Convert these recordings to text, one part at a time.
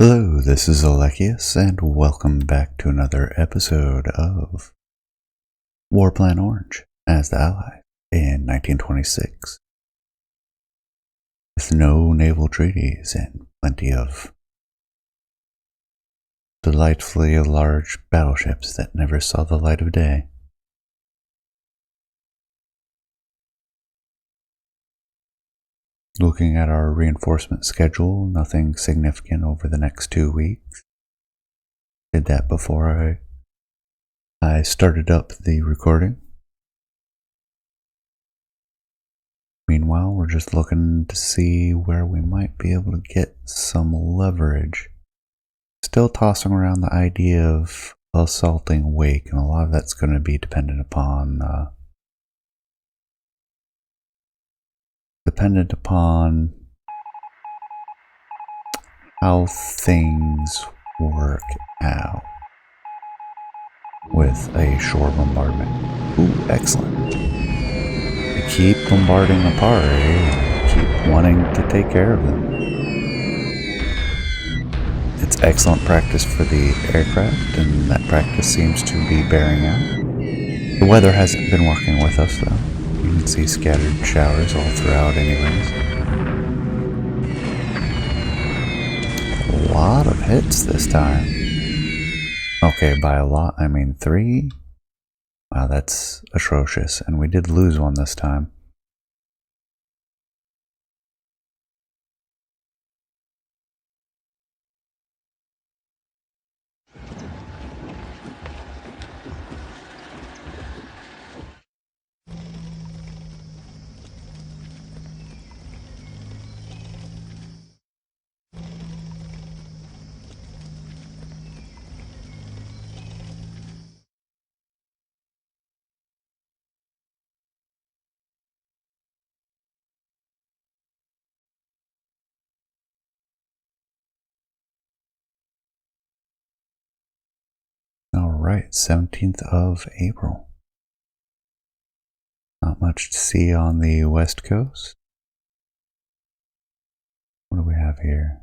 Hello, this is Alekius, and welcome back to another episode of Warplan Orange as the Ally in 1926. With no naval treaties and plenty of delightfully large battleships that never saw the light of day. Looking at our reinforcement schedule, nothing significant over the next 2 weeks. Did that before I started up the recording. Meanwhile, we're just looking to see where we might be able to get some leverage. Still tossing around the idea of assaulting Wake, and a lot of that's going to be dependent upon how things work out with a shore bombardment. Ooh, excellent. They keep bombarding the party and keep wanting to take care of them. It's excellent practice for the aircraft, and that practice seems to be bearing out. The weather hasn't been working with us, though. You can see scattered showers all throughout anyways. A lot of hits this time. Okay, by a lot, I mean 3. Wow, that's atrocious, and we did lose one this time. Alright, 17th of April. Not much to see on the west coast. What do we have here?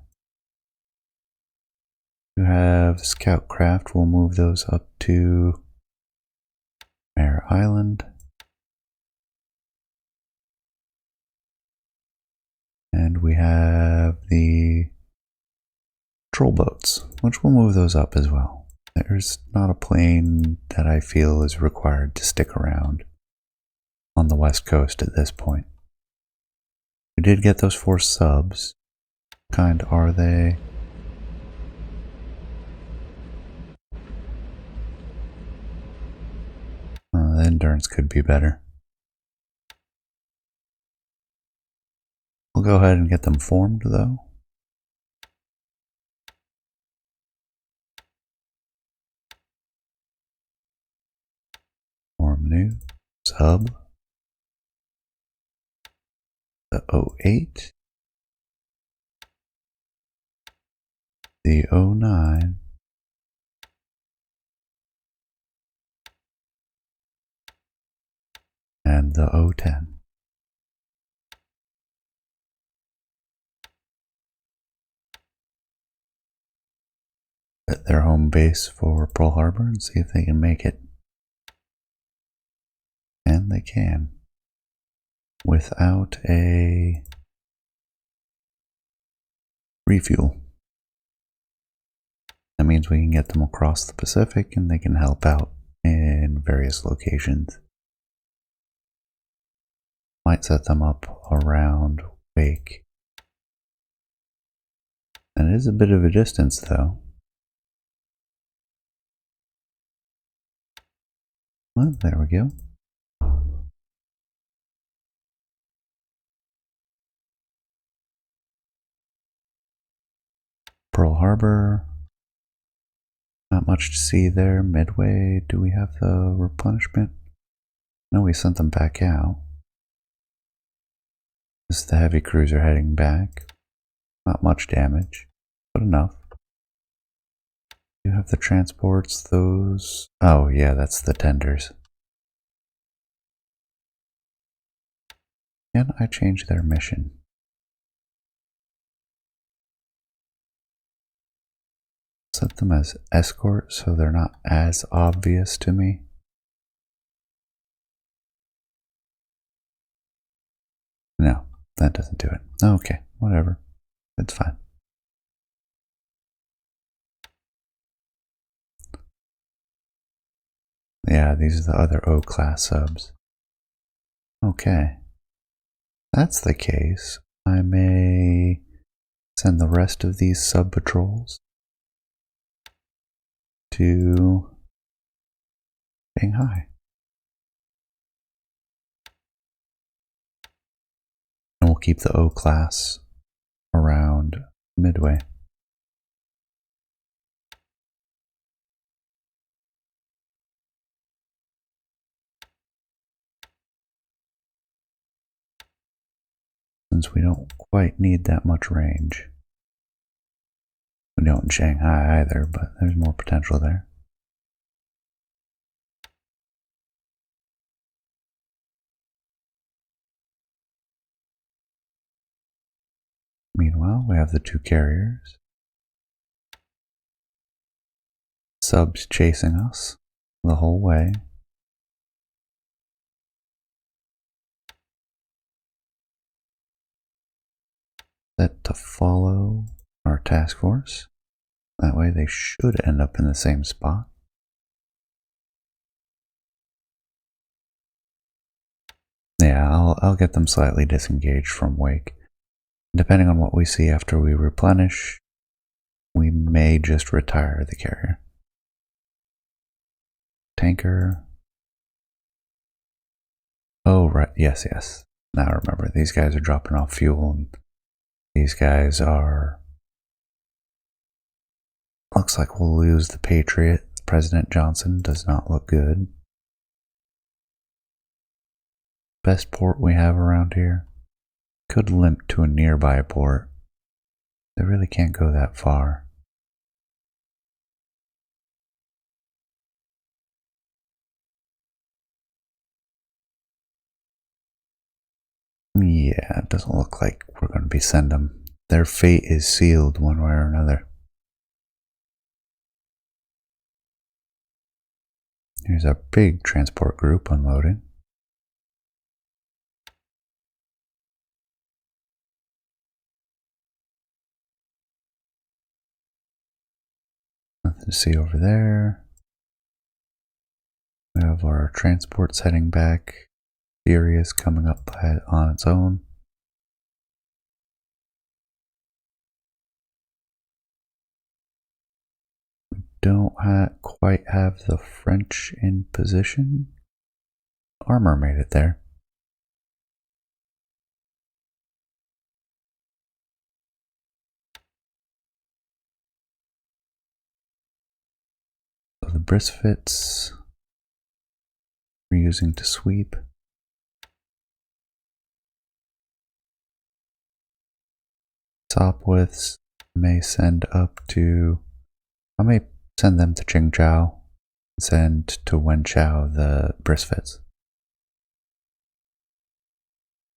We have scout craft. We'll move those up to Mare Island. And we have the patrol boats, which we'll move those up as well. There's not a plane that I feel is required to stick around on the west coast at this point. We did get those 4 subs. What kind are they? The endurance could be better. We'll go ahead and get them formed, though. Form new. Sub. The 08. The 09. And the 010. At their home base for Pearl Harbor and see if they can make it. And they can. Without a refuel. That means we can get them across the Pacific and they can help out in various locations. Might set them up around Wake. And it is a bit of a distance, though. Well, there we go. Pearl Harbor. Not much to see there. Midway, do we have the replenishment? No, we sent them back out. This is the heavy cruiser heading back. Not much damage, but enough. You have the transports, those... Oh yeah, that's the tenders. Can I change their mission? set them as escort so they're not as obvious to me. No, that doesn't do it. Okay, whatever. It's fine. Yeah, these are the other O-class subs. Okay. That's the case. I may send the rest of these sub-patrols to Shanghai. And we'll keep the O-class around Midway. Since we don't quite need that much range. We don't in Shanghai either, but there's more potential there. Meanwhile, we have the two carriers. Subs chasing us the whole way. Set to follow our task force. That way they should end up in the same spot. Yeah, I'll get them slightly disengaged from Wake. Depending on what we see after we replenish, we may just retire the carrier. Tanker. Oh, right. Yes. Now I remember. These guys are dropping off fuel, and these guys are... Looks like we'll lose the Patriot. President Johnson does not look good. Best port we have around here. Could limp to a nearby port. They really can't go that far. Yeah, it doesn't look like we're going to be sending them. Their fate is sealed one way or another. Here's a big transport group unloading. Nothing to see over there. We have our transports heading back. Furious coming up on its own. We don't quite have the French in position. Armor made it there. So the Brisfits we're using to sweep. Sopwiths may send up to... I may send them to Qingzhou and send to Wenchao the Brisfits.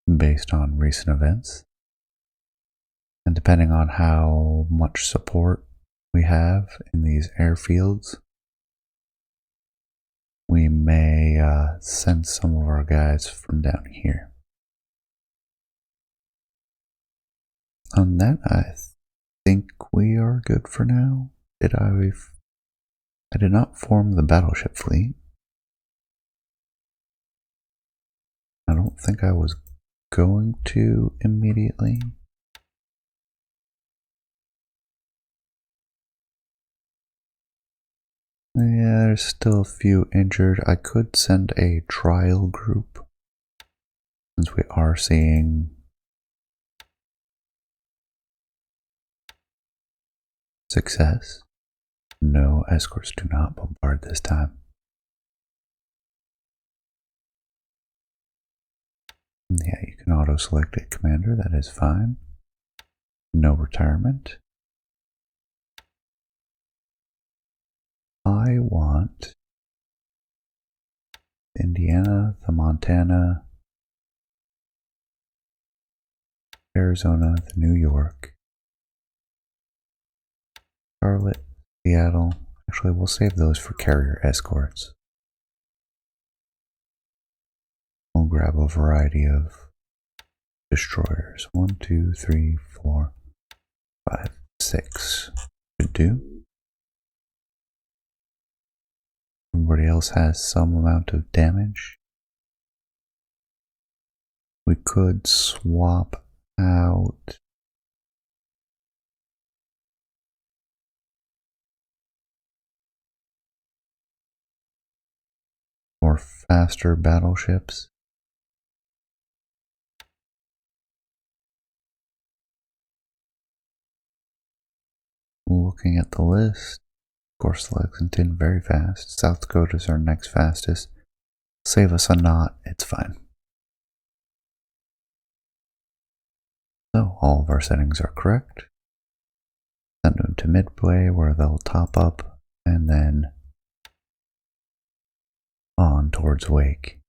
Based on recent events. And depending on how much support we have in these airfields, we may send some of our guys from down here. On that, I think we are good for now. I did not form the battleship fleet. I don't think I was going to immediately. Yeah, there's still a few injured. I could send a trial group, since we are seeing success. No, escorts do not bombard this time. Yeah, you can auto-select a commander, that is fine. No retirement. I want Indiana, the Montana, Arizona, the New York, Charlotte, Seattle. Actually, we'll save those for carrier escorts. We'll grab a variety of destroyers. 1, 2, 3, 4, 5, 6. Should do. Everybody else has some amount of damage. We could swap out more faster battleships. Looking at the list, of course, Lexington very fast. South Dakota's our next fastest. Save us a knot, it's fine. So all of our settings are correct. Send them to Midway where they'll top up and then on towards Wake.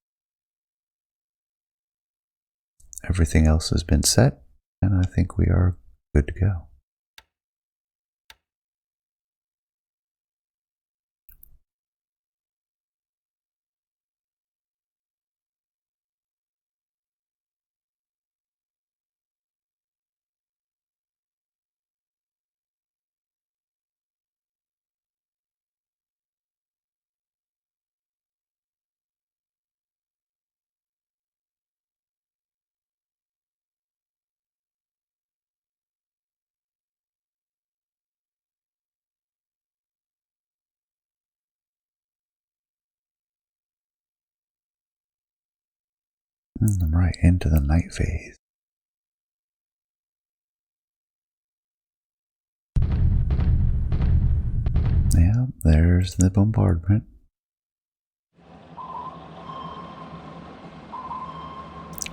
Everything else has been set and I think we are good to go. I'm right into the night phase. Yeah, there's the bombardment.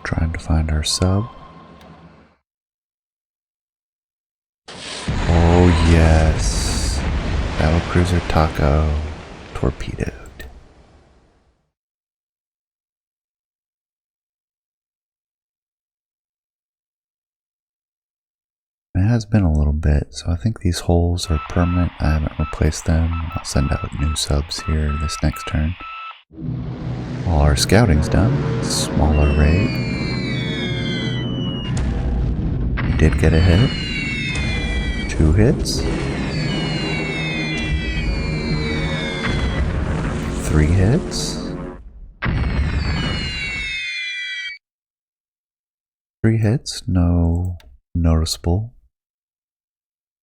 Trying to find our sub. Oh yes. Battlecruiser Taco torpedoed. It has been a little bit, so I think these holes are permanent. I haven't replaced them. I'll send out new subs here this next turn. All our scouting's done. Smaller raid. We did get a hit. 2 hits. 3 hits. 3 hits, no noticeable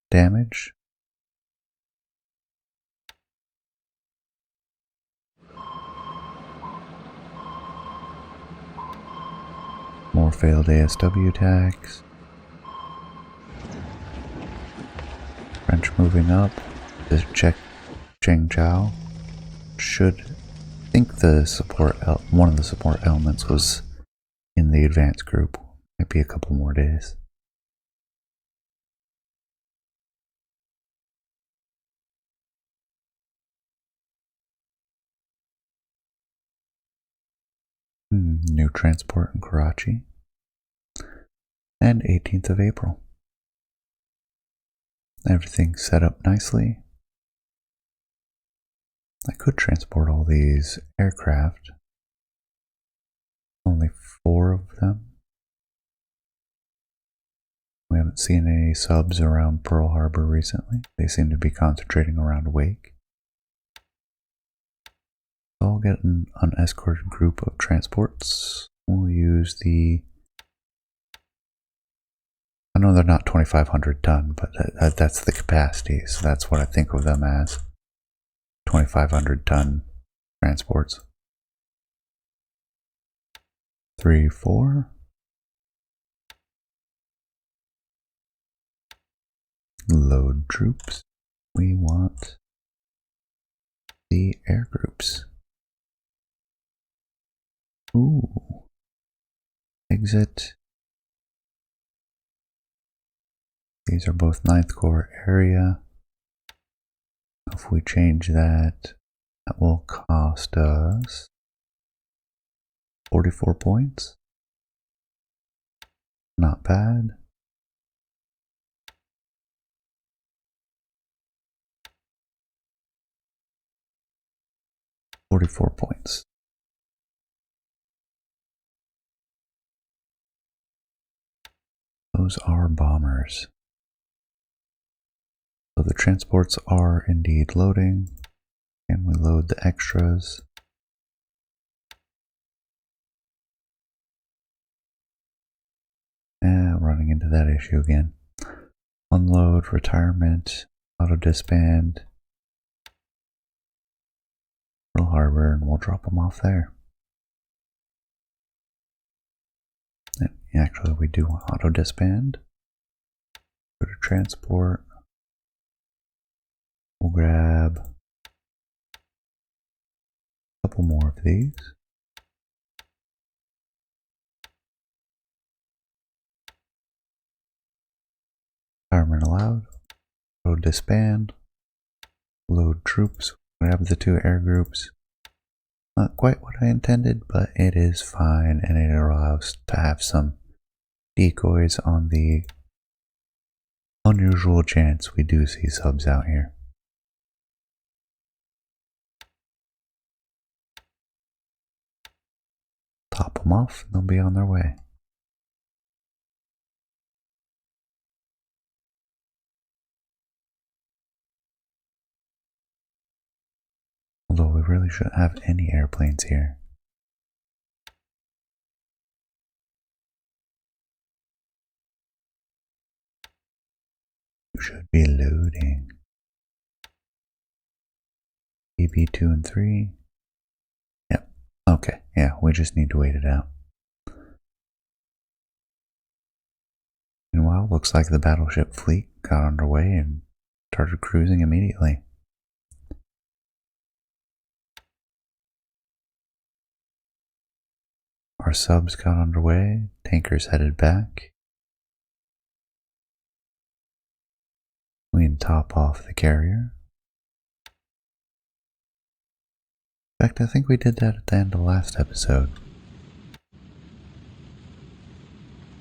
damage. More failed ASW attacks. French moving up. This check Cheng Chao. Should think the support one of the support elements was in the advanced group. Might be a couple more days. New transport in Karachi. And 18th of April. Everything's set up nicely. I could transport all these aircraft. Only 4 of them. We haven't seen any subs around Pearl Harbor recently. They seem to be concentrating around Wake. So I'll get an unescorted group of transports. We'll use the... I know they're not 2,500 ton, but that's the capacity, so that's what I think of them as. 2,500 ton transports. 3, 4. Load troops. We want the air groups. Ooh. Exit. These are both 9th Corps area. If we change that, that will cost us 44 points. Not bad. 44 points. Those are bombers. So the transports are indeed loading. And we load the extras. And running into that issue again. Unload, retirement, auto disband, Pearl Harbor, and we'll drop them off there. And actually, we do want auto disband. Go to transport. We'll grab a couple more of these. Retirement allowed. Load disband. Load troops. Grab the 2 air groups. Not quite what I intended, but it is fine, and it allows to have some decoys on the unusual chance we do see subs out here. Top them off, and they'll be on their way. Although we really shouldn't have any airplanes here. You should be loading. BB2 and 3. Yep. Okay, yeah, we just need to wait it out. Meanwhile, looks like the battleship fleet got underway and started cruising immediately. Our subs got underway, tankers headed back. We can top off the carrier. In fact, I think we did that at the end of last episode.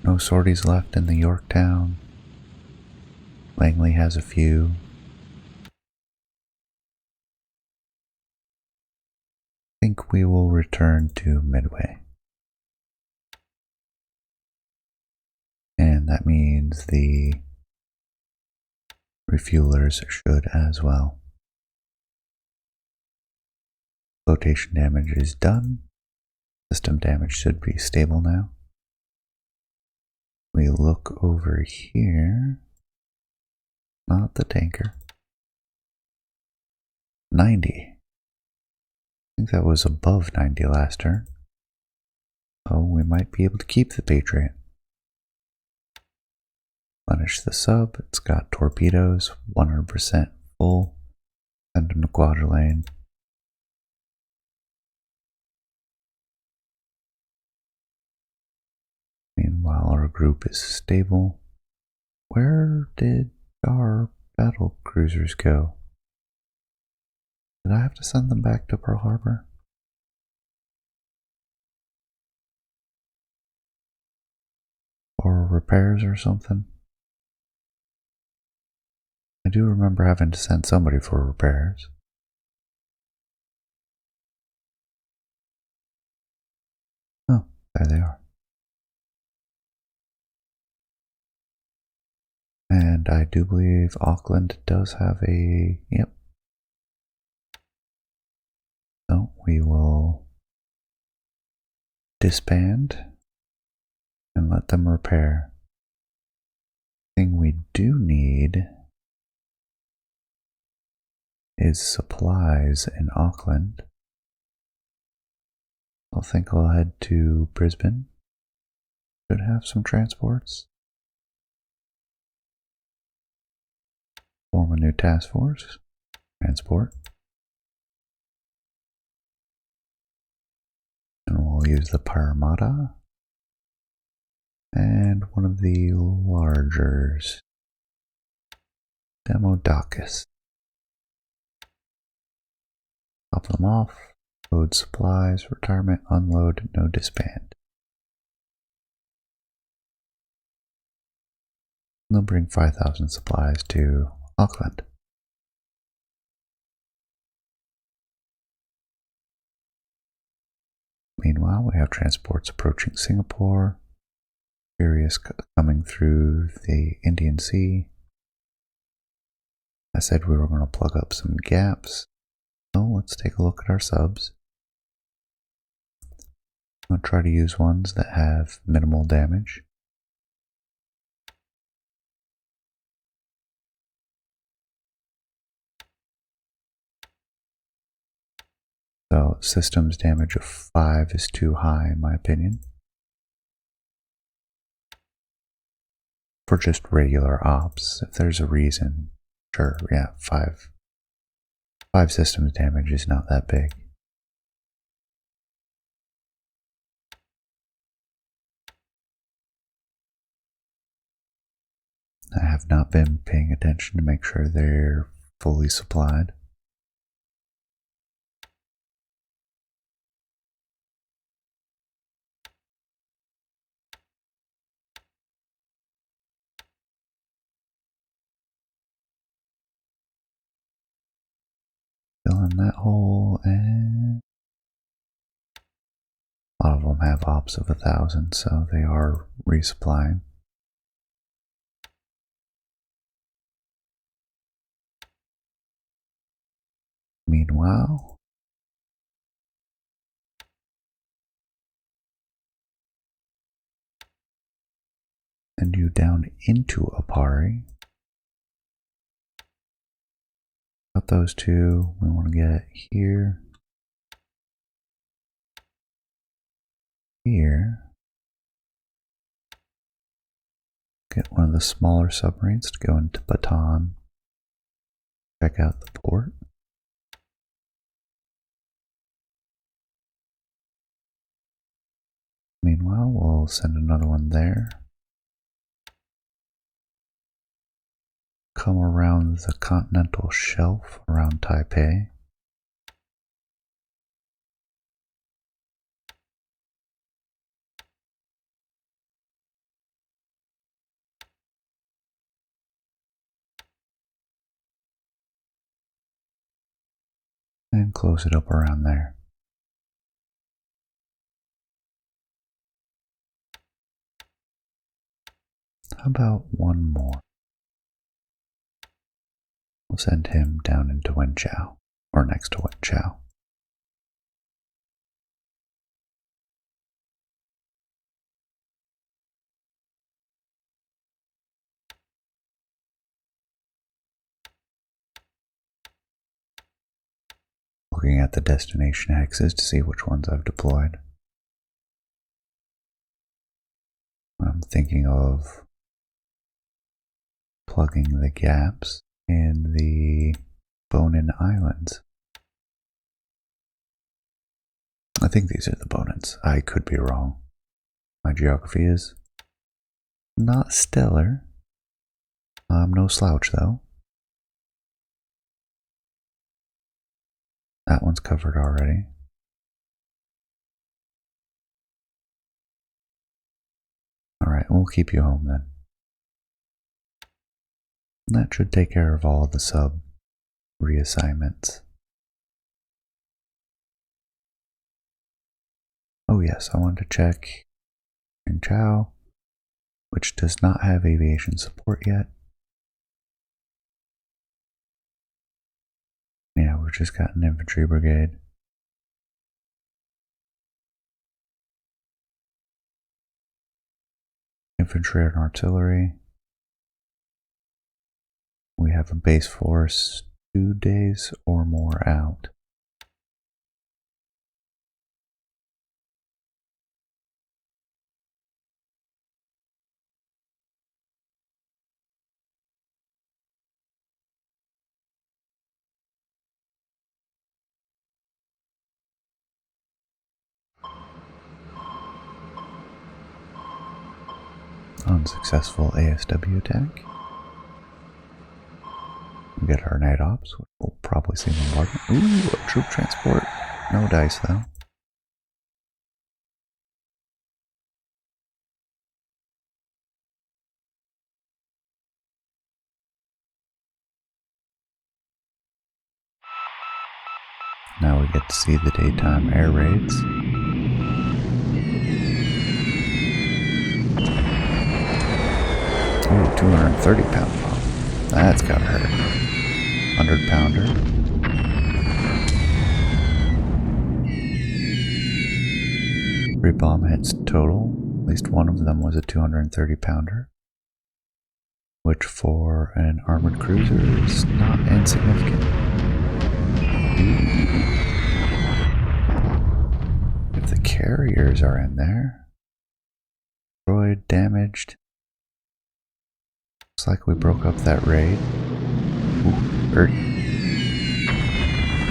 No sorties left in the Yorktown. Langley has a few. I think we will return to Midway. And that means the refuelers should as well. Flotation damage is done. System damage should be stable now. We look over here. Not the tanker. 90. I think that was above 90 last turn. Oh, we might be able to keep the Patriot. Punish the sub. It's got torpedoes, 100% full. Send them to Quadrillane. Meanwhile, our group is stable. Where did our battle cruisers go? Did I have to send them back to Pearl Harbor? Or repairs or something? I do remember having to send somebody for repairs. Oh, there they are. And I do believe Auckland does have a... Yep. So we will disband and let them repair. Thing we do need is supplies in Auckland. I think I'll head to Brisbane. Should have some transports. Form a new task force. Transport. And we'll use the Parramatta. And one of the largers. Demodocus. Top them off. Load supplies. Retirement. Unload. No disband. They'll bring 5,000 supplies to Auckland. Meanwhile, we have transports approaching Singapore, Furious coming through the Indian Sea. I said we were going to plug up some gaps. So let's take a look at our subs. I'm going to try to use ones that have minimal damage. So systems damage of 5 is too high in my opinion. For just regular ops, if there's a reason, sure, yeah, 5 systems damage is not that big. I have not been paying attention to make sure they're fully supplied. Fill in that hole, and a lot of them have ops of 1,000, so they are resupplying. Meanwhile, send you down into Apari. Got those two. We want to get here, here. Get one of the smaller submarines to go into Bataan. Check out the port. Meanwhile, we'll send another one there. Come around the continental shelf around Taipei. And close it up around there. How about one more? We'll send him down into Wenchao, or next to Wenchao. Looking at the destination hexes to see which ones I've deployed. I'm thinking of plugging the gaps in the Bonin Islands. I think these are the Bonins. I could be wrong. My geography is not stellar. I'm no slouch though. That one's covered already. Alright, we'll keep you home then. That should take care of all the sub reassignments. Oh yes, I wanted to check Qingzhou, which does not have aviation support yet. Yeah, we've just got an infantry brigade. Infantry and artillery. We have a base force 2 days or more out. Unsuccessful ASW attack. We get our night ops, which we'll probably see bombardment. Ooh, a troop transport. No dice though. Now we get to see the daytime air raids. 230-pound bomb. That's gotta hurt. 100-pounder. Three bomb hits total. At least one of them was a 230-pounder. Which for an armored cruiser is not insignificant. If the carriers are in there, destroyed, damaged. Looks like we broke up that raid. Ooh,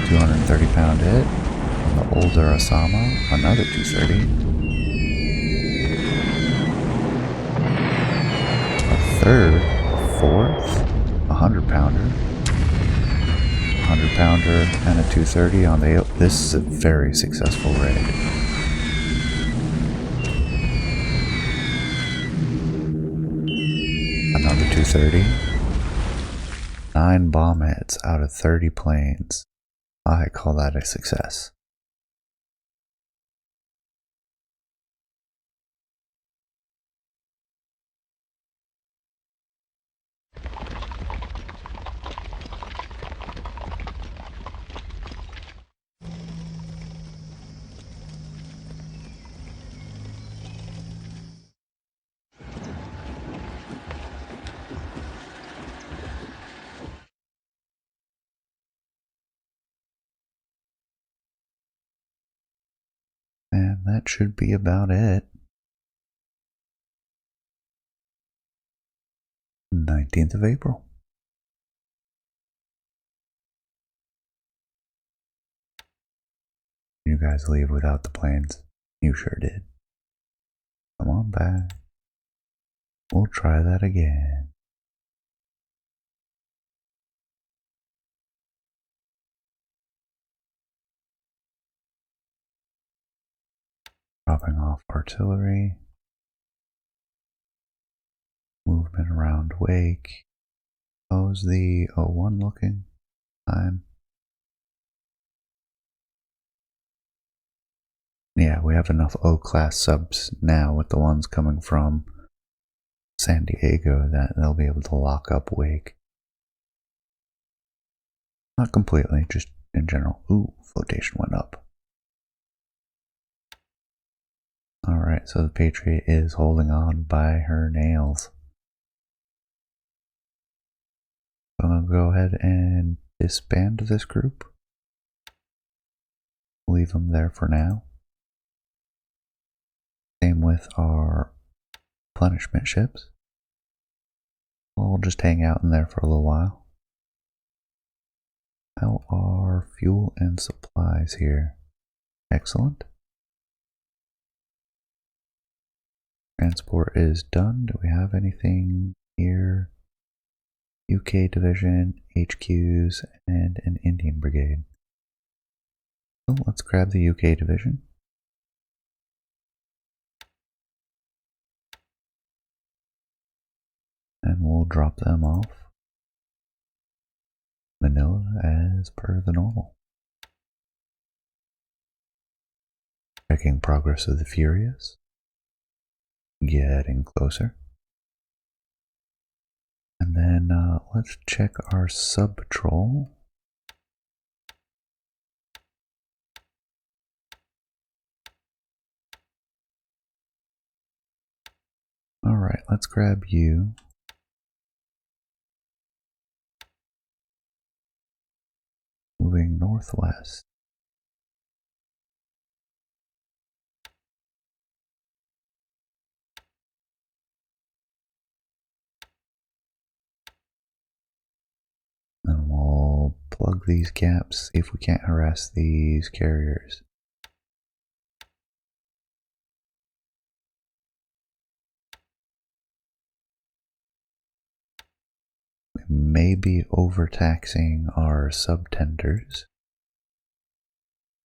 230-pound hit. On the older Osama, another 230. A third, a fourth, 100-pounder. 100-pounder and a 230 on the... This is a very successful raid. Another 230. 9 bomb hits out of 30 planes. I call that a success. And that should be about it. 19th of April. You guys leave without the planes. You sure did. Come on back. We'll try that again. Dropping off artillery. Movement around wake. How's the 01 looking? Fine. Yeah, we have enough O-class subs now with the ones coming from San Diego that they'll be able to lock up wake. Not completely, just in general. Ooh, flotation went up. Alright, so the Patriot is holding on by her nails. I'm going to go ahead and disband this group. Leave them there for now. Same with our replenishment ships. We'll just hang out in there for a little while. How are fuel and supplies here? Excellent. Transport is done. Do we have anything here? UK division, HQs, and an Indian brigade. So let's grab the UK division. And we'll drop them off Manila as per the normal. Checking progress of the Furious. Getting closer. And then let's check our sub-patrol. Alright, let's grab you. Moving northwest. And we'll plug these gaps, see if we can't harass these carriers. We may be overtaxing our sub-tenders.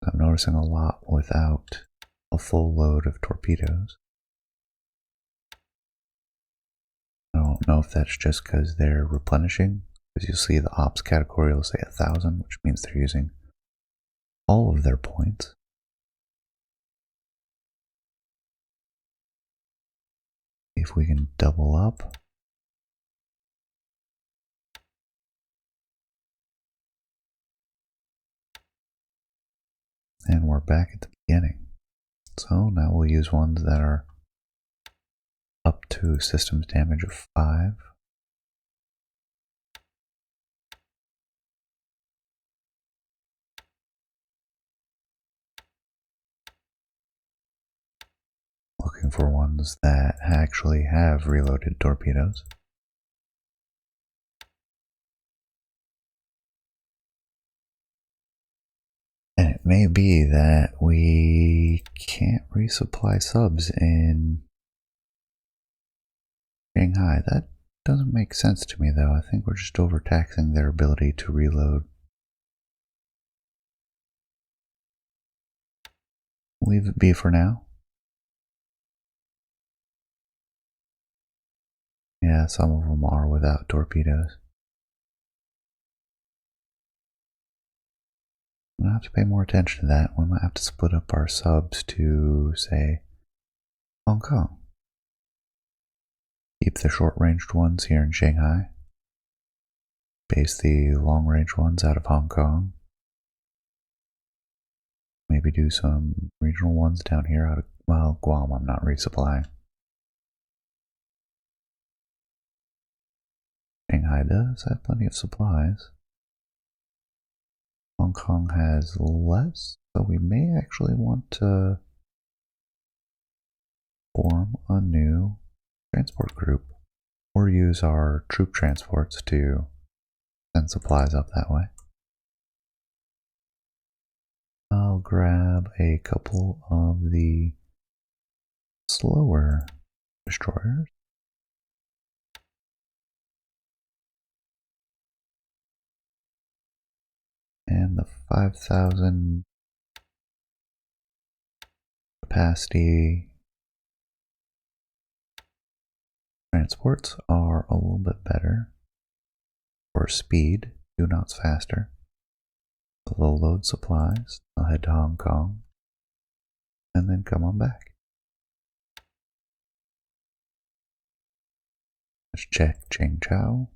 I'm noticing a lot without a full load of torpedoes. I don't know if that's just because they're replenishing, because you'll see the ops category will say 1,000, which means they're using all of their points. See if we can double up. And we're back at the beginning. So now we'll use ones that are up to systems damage of 5. Looking for ones that actually have reloaded torpedoes. And it may be that we can't resupply subs in Shanghai. That doesn't make sense to me, though. I think we're just overtaxing their ability to reload. Leave it be for now. Yeah, some of them are without torpedoes. I'm going to have to pay more attention to that. We might have to split up our subs to, say, Hong Kong. Keep the short-ranged ones here in Shanghai. Base the long-range ones out of Hong Kong. Maybe do some regional ones down here out of, well, Guam I'm not resupplying. Shanghai does have plenty of supplies. Hong Kong has less, so we may actually want to form a new transport group or use our troop transports to send supplies up that way. I'll grab a couple of the slower destroyers. And the 5,000 capacity transports are a little bit better for speed, 2 knots faster. They'll load supplies, I'll head to Hong Kong, and then come on back. Let's check Chengchao.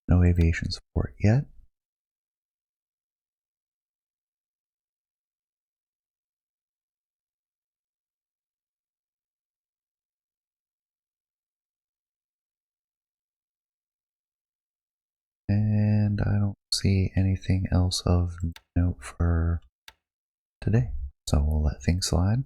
No aviation support yet. And I don't see anything else of note for today. So we'll let things slide.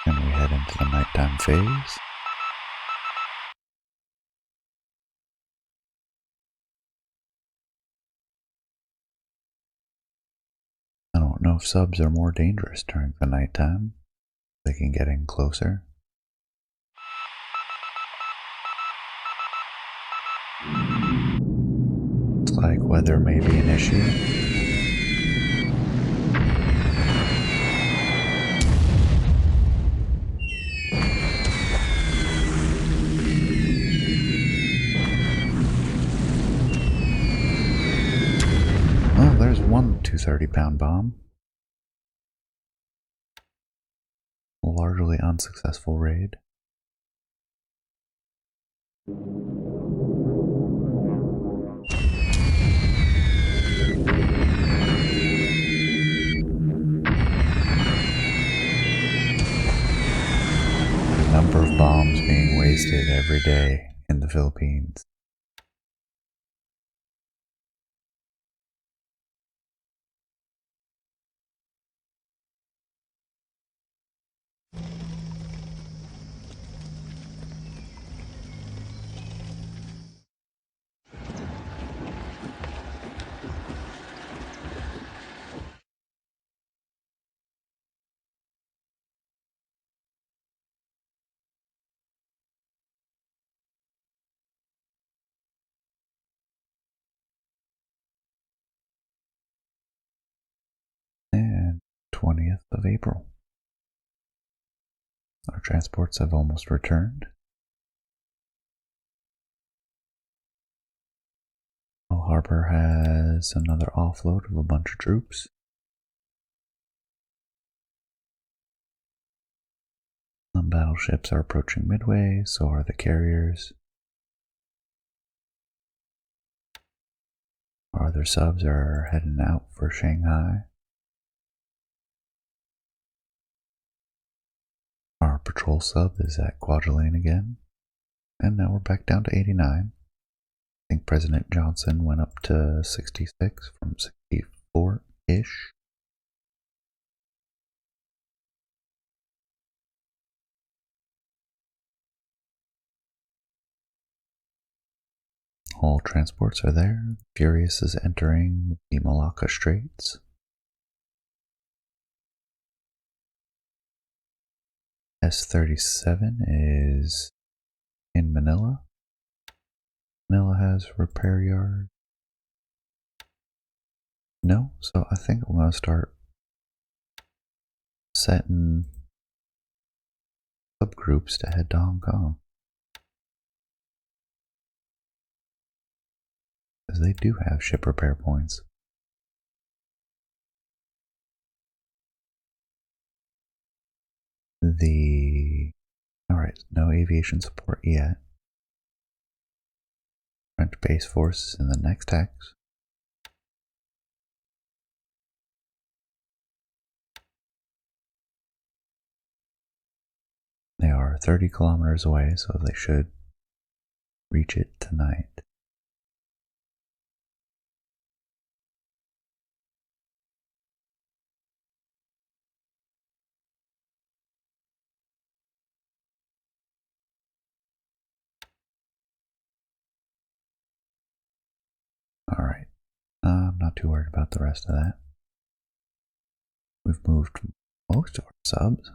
And we head into the nighttime phase. I don't know if subs are more dangerous during the nighttime. They can get in closer. Looks like weather may be an issue. Oh, there's one 230-pound bomb. A largely unsuccessful raid. The number of bombs being wasted every day in the Philippines. 20th of April. Our transports have almost returned. Pearl Harbor has another offload of a bunch of troops. Some battleships are approaching Midway, so are the carriers. Our other subs are heading out for Shanghai. Our patrol sub is at Kwajalein again. And now we're back down to 89. I think President Johnson went up to 66 from 64-ish. All transports are there. Furious is entering the Malacca Straits. S-37 is in Manila. Manila has repair yard. No, so I think I'm going to start setting subgroups to head to Hong Kong. Because they do have ship repair points. Alright, no aviation support yet. French base forces in the next hex. They are 30 kilometers away, so they should reach it tonight. Alright, I'm not too worried about the rest of that. We've moved most of our subs.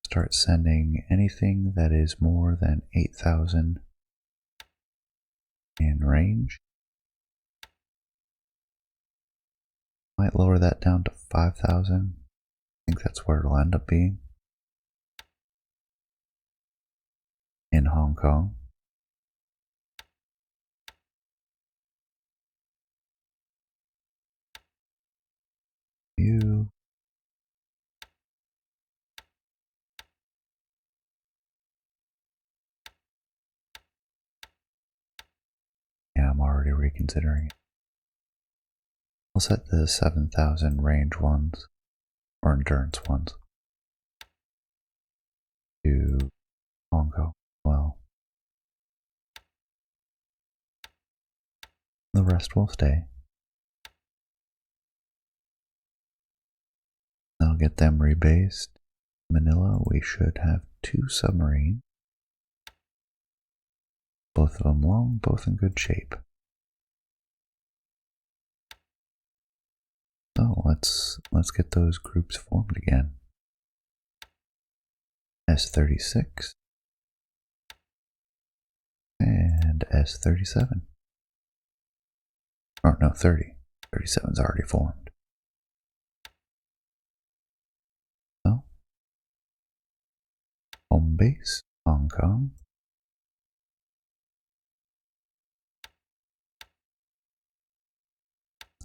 Start sending anything that is more than 8,000 in range. Might lower that down to 5,000. I think that's where it'll end up being. In Hong Kong. You. Yeah, I'm already reconsidering it. I'll set the 7,000 range ones, or endurance ones, to Hong Kong. Well, the rest will stay. I'll get them rebased. Manila, we should have 2 submarines. Both of them long, both in good shape. So let's get those groups formed again. S-36 and S-37. Or no, 30. 37's already formed. So, home base, Hong Kong.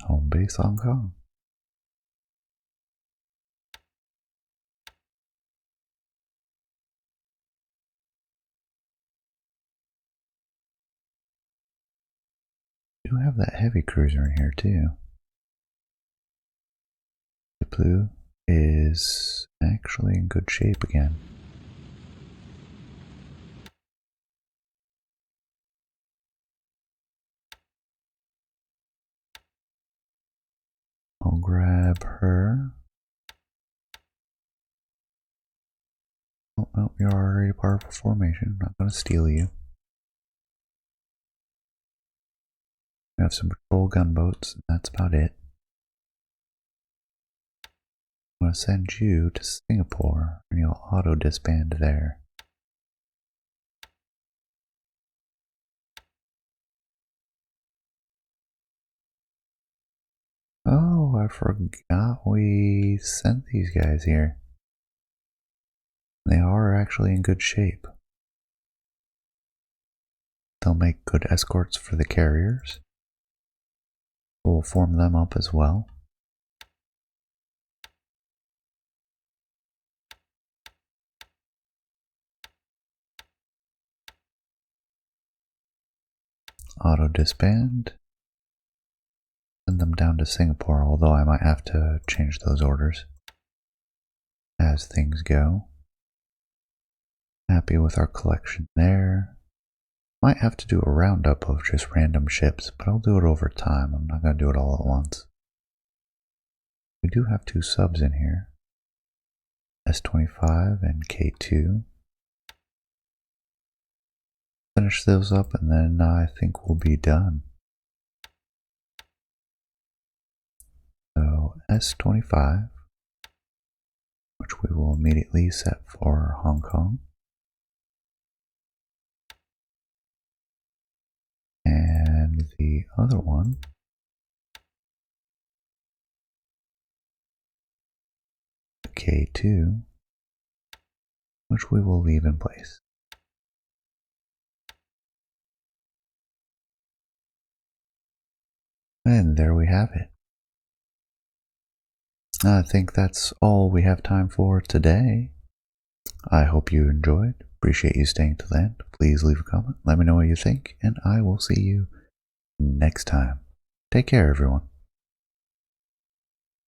Home base, Hong Kong. We do have that heavy cruiser in here too. The blue is actually in good shape again. I'll grab her. Oh, no, you're already part of a formation. I'm not going to steal you. We have some patrol gunboats, and that's about it. I'm going to send you to Singapore, and you'll auto-disband there. Oh, I I forgot we sent these guys here. They are actually in good shape. They'll make good escorts for the carriers. We'll form them up as well. Auto disband. Send them down to Singapore, although I might have to change those orders as things go. Happy with our collection there. Might have to do a roundup of just random ships, but I'll do it over time. I'm not going to do it all at once. We do have 2 subs in here. S25 and K2. Finish those up and then I think we'll be done. So S25, which we will immediately set for Hong Kong. And the other one K2, which we will leave in place. And there we have it. I think that's all we have time for today. I hope you enjoyed. Appreciate you staying till the end. Please leave a comment. Let me know what you think, and I will see you next time. Take care, everyone.